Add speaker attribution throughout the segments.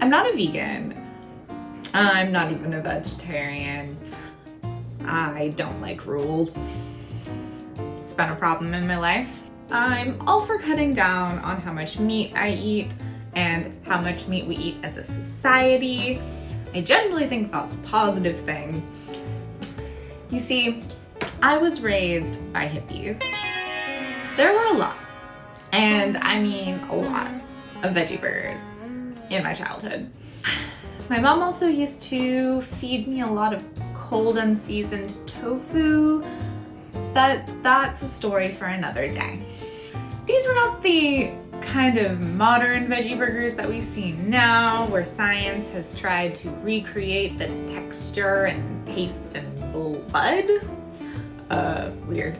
Speaker 1: I'm not a vegan. I'm not even a vegetarian. I don't like rules. It's been a problem in my life. I'm all for cutting down on how much meat I eat and how much meat we eat as a society. I generally think that's a positive thing. You see, I was raised by hippies. There were a lot, and I mean a lot, of veggie burgers in my childhood. My mom also used to feed me a lot of cold unseasoned tofu, but that's a story for another day. These were not the kind of modern veggie burgers that we see now, where science has tried to recreate the texture and taste and blood, weird,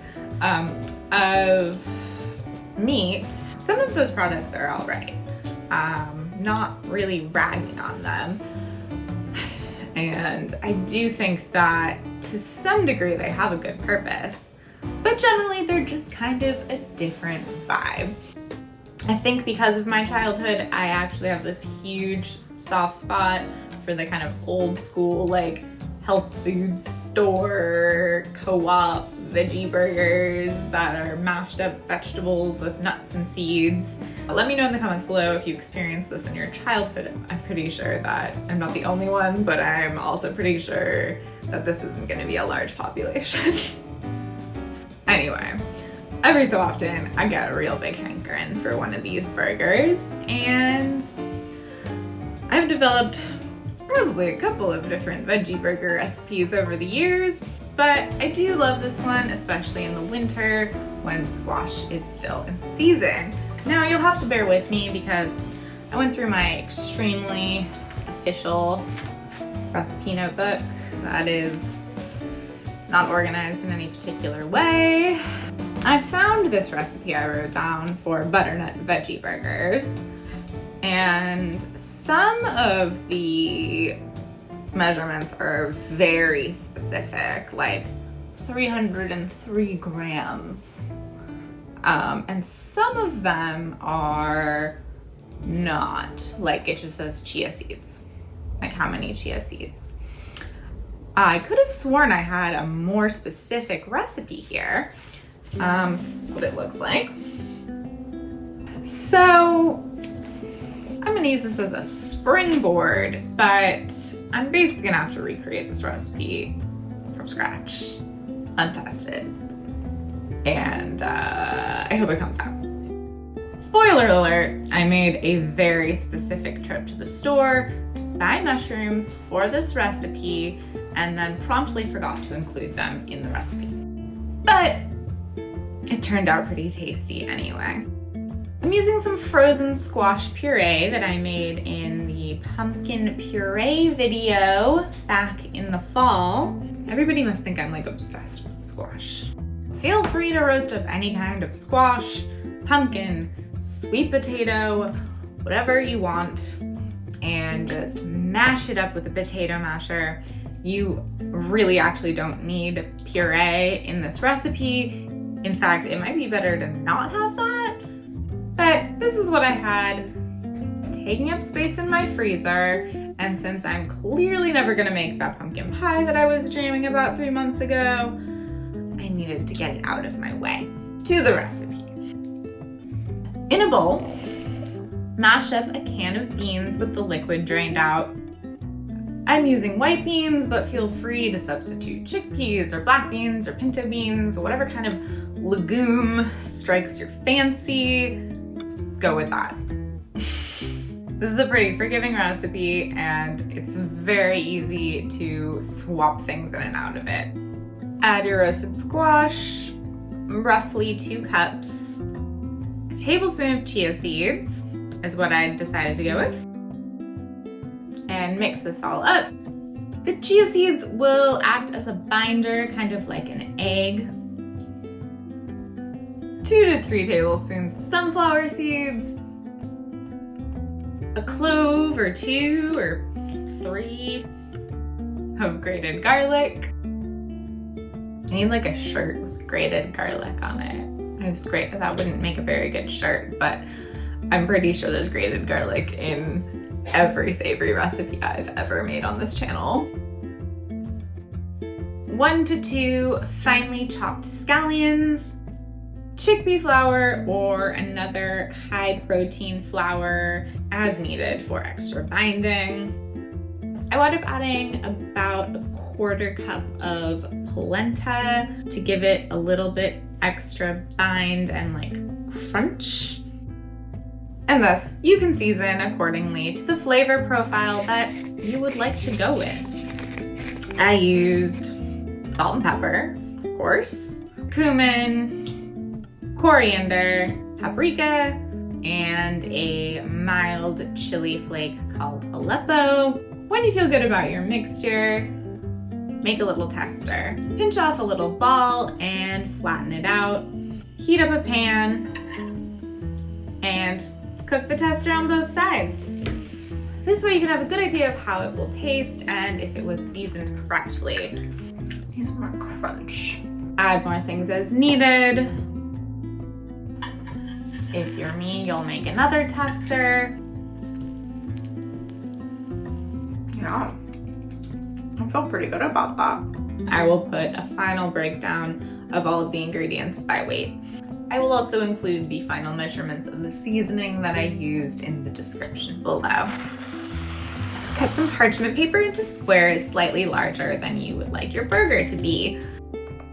Speaker 1: of meat. Some of those products are all right. Not really ragging on them. And I do think that to some degree they have a good purpose, but generally they're just kind of a different vibe. I think because of my childhood, I actually have this huge soft spot for the kind of old school, like, health food store, co-op veggie burgers that are mashed up vegetables with nuts and seeds. Let me know in the comments below if you experienced this in your childhood. I'm pretty sure that I'm not the only one, but I'm also pretty sure that this isn't going to be a large population. Anyway, every so often I get a real big hankering for one of these burgers, and I've developed probably a couple of different veggie burger recipes over the years, but I do love this one, especially in the winter when squash is still in season. Now you'll have to bear with me because I went through my extremely official recipe notebook that is not organized in any particular way. I found this recipe I wrote down for butternut veggie burgers, and some of the measurements are very specific, like 303 grams. And some of them are not, like it just says chia seeds, like how many chia seeds. I could have sworn I had a more specific recipe here. This is what it looks like. So I'm gonna use this as a springboard, but I'm basically gonna have to recreate this recipe from scratch, untested, and I hope it comes out. Spoiler alert, I made a very specific trip to the store to buy mushrooms for this recipe and then promptly forgot to include them in the recipe. But it turned out pretty tasty anyway. I'm using some frozen squash puree that I made in the pumpkin puree video back in the fall. Everybody must think I'm like obsessed with squash. Feel free to roast up any kind of squash, pumpkin, sweet potato, whatever you want, and just mash it up with a potato masher. You really actually don't need puree in this recipe. In fact, it might be better to not have that. But this is what I had, taking up space in my freezer, and since I'm clearly never gonna make that pumpkin pie that I was dreaming about 3 months ago, I needed to get it out of my way. To the recipe. In a bowl, mash up a can of beans with the liquid drained out. I'm using white beans, but feel free to substitute chickpeas or black beans or pinto beans, or whatever kind of legume strikes your fancy. Go with that. This is a pretty forgiving recipe, and it's very easy to swap things in and out of it. Add your roasted squash, roughly 2 cups. A tablespoon of chia seeds is what I decided to go with. And mix this all up. The chia seeds will act as a binder, kind of like an egg. 2 to 3 tablespoons of sunflower seeds, a clove or 2 or 3 of grated garlic. I need like a shirt with grated garlic on it. It's great. That wouldn't make a very good shirt, but I'm pretty sure there's grated garlic in every savory recipe I've ever made on this channel. 1 to 2 finely chopped scallions, chickpea flour or another high protein flour as needed for extra binding. I wound up adding about a 1/4 cup of polenta to give it a little bit extra bind and like crunch. And thus you can season accordingly to the flavor profile that you would like to go with. I used salt and pepper, of course, cumin, coriander, paprika, and a mild chili flake called Aleppo. When you feel good about your mixture, make a little tester. Pinch off a little ball and flatten it out. Heat up a pan and cook the tester on both sides. This way you can have a good idea of how it will taste and if it was seasoned correctly. Needs more crunch. Add more things as needed. If you're me, you'll make another tester. Yeah, I feel pretty good about that. I will put a final breakdown of all of the ingredients by weight. I will also include the final measurements of the seasoning that I used in the description below. Cut some parchment paper into squares slightly larger than you would like your burger to be.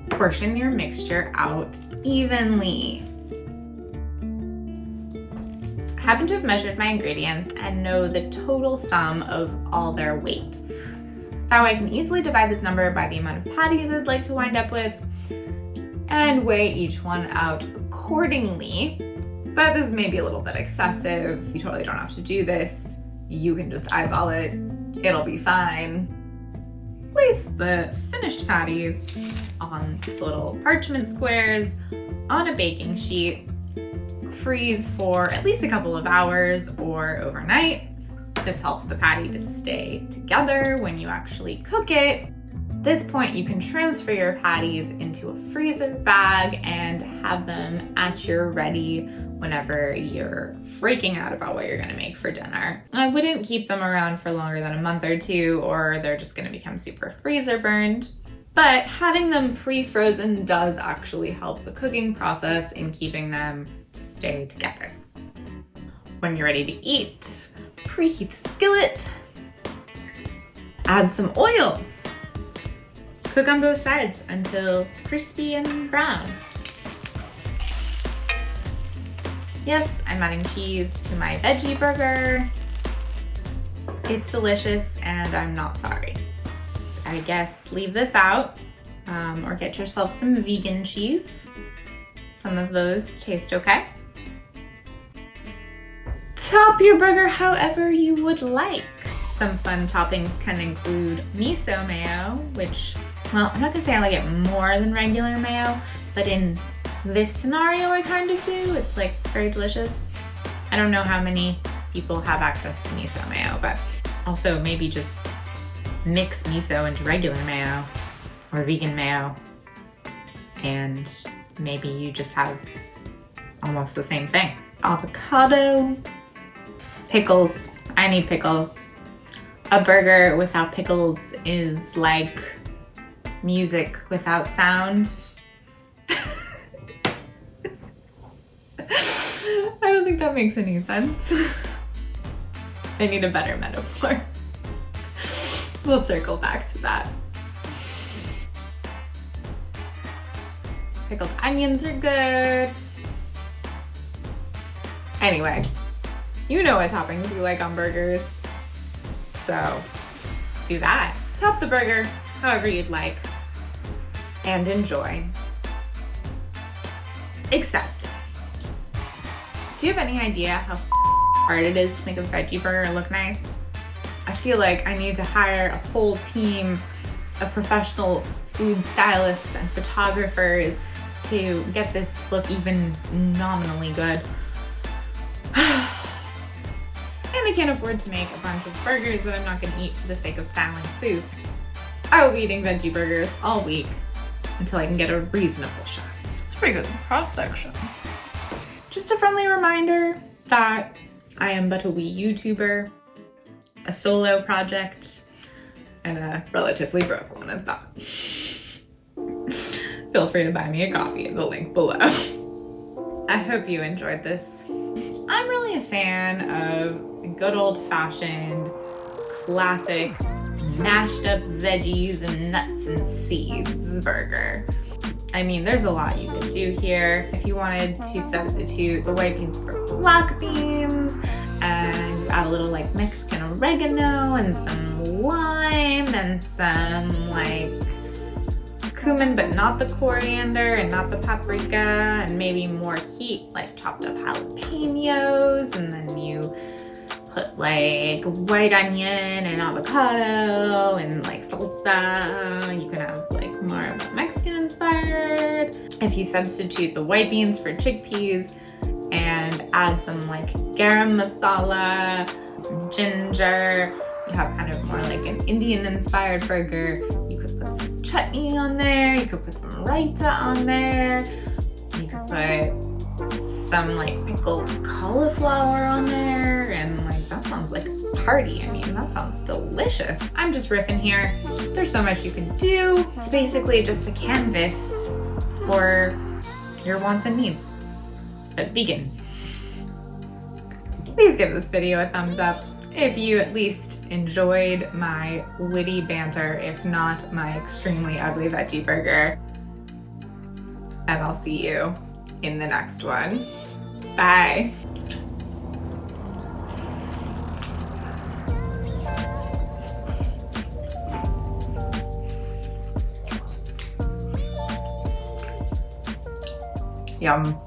Speaker 1: Portion your mixture out evenly. I happen to have measured my ingredients and know the total sum of all their weight. That way I can easily divide this number by the amount of patties I'd like to wind up with and weigh each one out accordingly. But this may be a little bit excessive. You totally don't have to do this. You can just eyeball it, it'll be fine. Place the finished patties on little parchment squares on a baking sheet. Freeze for at least a couple of hours or overnight. This helps the patty to stay together when you actually cook it. At this point, you can transfer your patties into a freezer bag and have them at your ready whenever you're freaking out about what you're gonna make for dinner. I wouldn't keep them around for longer than a month or two, or they're just gonna become super freezer burned. But having them pre-frozen does actually help the cooking process in keeping them to stay together. When you're ready to eat, preheat a skillet, add some oil. Cook on both sides until crispy and brown. Yes, I'm adding cheese to my veggie burger. It's delicious and I'm not sorry. I guess leave this out or get yourself some vegan cheese. Some of those taste okay. Top your burger however you would like. Some fun toppings can include miso mayo, which, well, I'm not gonna say I like it more than regular mayo, but in this scenario I kind of do. It's like very delicious. I don't know how many people have access to miso mayo, but also maybe just mix miso into regular mayo or vegan mayo and maybe you just have almost the same thing. Avocado, pickles. I need pickles. A burger without pickles is like music without sound. I don't think that makes any sense. I need a better metaphor. We'll circle back to that. Pickled onions are good. Anyway, you know what toppings you like on burgers. So do that. Top the burger however you'd like and enjoy. Except, do you have any idea how hard it is to make a veggie burger look nice? I feel like I need to hire a whole team of professional food stylists and photographers to get this to look even nominally good. And I can't afford to make a bunch of burgers that I'm not gonna eat for the sake of styling food. I will be eating veggie burgers all week until I can get a reasonable shot.
Speaker 2: It's pretty good cross-section.
Speaker 1: Just a friendly reminder that I am but a wee YouTuber. a solo project and a relatively broke one at that. Feel free to buy me a coffee at the link below. I hope you enjoyed this. I'm really a fan of good old-fashioned, classic, mashed up veggies and nuts and seeds burger. I mean, there's a lot you could do here. If you wanted to substitute the white beans for black beans, and you add a little like Mexican oregano and some lime and some like cumin, but not the coriander and not the paprika, and maybe more heat, like chopped up jalapenos, and then you put like white onion and avocado and like salsa. You can have like more of a Mexican inspired. If you substitute the white beans for chickpeas and add some like garam masala, some ginger, you have kind of more like an Indian inspired burger. You could put some chutney on there, you could put some raita on there, you could put some like pickled cauliflower on there, and like that sounds like a party. I mean, that sounds delicious. I'm just riffing here. There's so much you can do. It's basically just a canvas for your wants and needs, but vegan. Please give this video a thumbs up if you at least enjoyed my witty banter, if not my extremely ugly veggie burger. And I'll see you in the next one. Bye. Yum.